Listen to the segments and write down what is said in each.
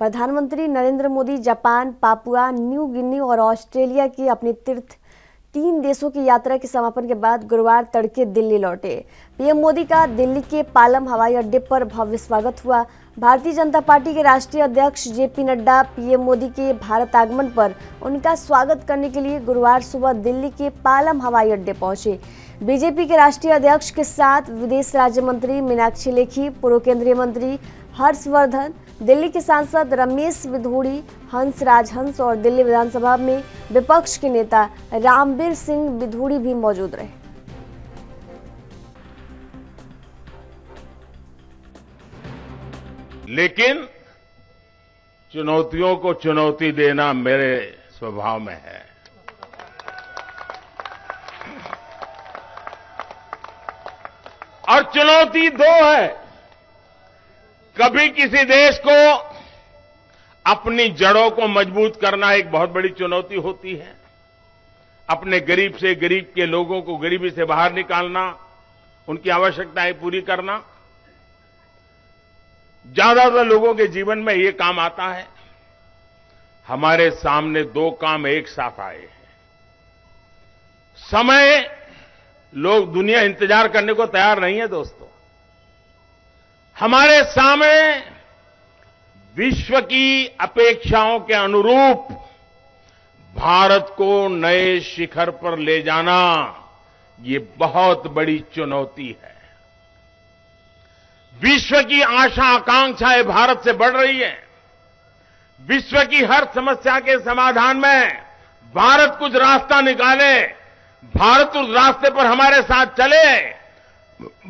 प्रधानमंत्री Narendra Modi Japan, Papua New Guinea और Australia की अपनी तीर्थ 3 देशों की यात्रा के समापन के बाद गुरुवार तड़के दिल्ली लौटे। पीएम मोदी का दिल्ली के पालम हवाई अड्डे पर भव्य स्वागत हुआ। भारतीय जनता पार्टी के राष्ट्रीय अध्यक्ष जेपी नड्डा पीएम मोदी के भारत आगमन पर उनका स्वागत करने के लिए गुरुवार सुबह दिल्ली के पालम हवाई अड्डे पहुंचे। बीजेपी के राष्ट्रीय अध्यक्ष के साथ विदेश राज्य मंत्री मीनाक्षी लेखी, पूर्व केंद्रीय मंत्री हर्षवर्धन, दिल्ली के सांसद रमेश बिधूड़ी, हंसराज हंस और दिल्ली विधानसभा में विपक्ष के नेता रामबीर सिंह बिधूड़ी भी मौजूद रहे। लेकिन चुनौतियों को चुनौती देना मेरे स्वभाव में है। और चुनौती 2 है। कभी किसी देश को अपनी जड़ों को मजबूत करना एक बहुत बड़ी चुनौती होती है। अपने गरीब से गरीब के लोगों को गरीबी से बाहर निकालना, उनकी आवश्यकताएं पूरी करना। ज्यादातर लोगों के जीवन में ये काम आता है। हमारे सामने 2 काम एक साथ आए हैं। समय लोग दुनिया इंतजार करने को तैयार नहीं है दोस्तों। हमारे सामने विश्व की अपेक्षाओं के अनुरूप भारत को नए शिखर पर ले जाना, ये बहुत बड़ी चुनौती है। विश्व की आशा आकांक्षाएं भारत से बढ़ रही है। विश्व की हर समस्या के समाधान में भारत कुछ रास्ता निकाले, भारत उस रास्ते पर हमारे साथ चले।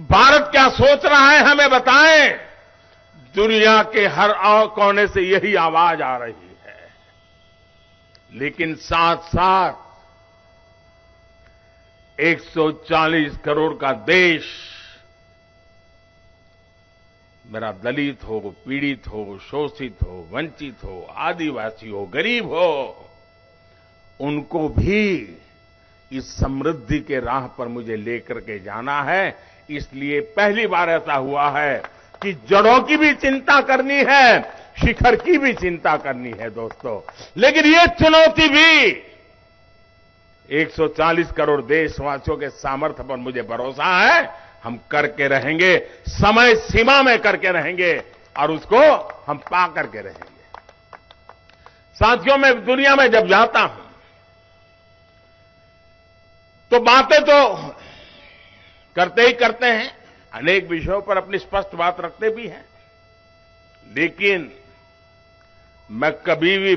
भारत क्या सोच रहा है हमें बताएं। दुनिया के हर कोने से यही आवाज आ रही है। लेकिन साथ साथ 140 करोड़ का देश, मेरा दलित हो, पीड़ित हो, शोषित हो, वंचित हो, आदिवासी हो, गरीब हो, उनको भी इस समृद्धि के राह पर मुझे लेकर के जाना है। इसलिए पहली बार ऐसा हुआ है कि जड़ों की भी चिंता करनी है, शिखर की भी चिंता करनी है दोस्तों। लेकिन ये चुनौती भी 140 करोड़ देशवासियों के सामर्थ्य पर मुझे भरोसा है, हम करके रहेंगे, समय सीमा में करके रहेंगे और उसको हम पा करके रहेंगे। साथियों, मैं दुनिया में जब जाता हूं तो बातें तो करते ही करते हैं, अनेक विषयों पर अपनी स्पष्ट बात रखते भी हैं। लेकिन मैं कभी भी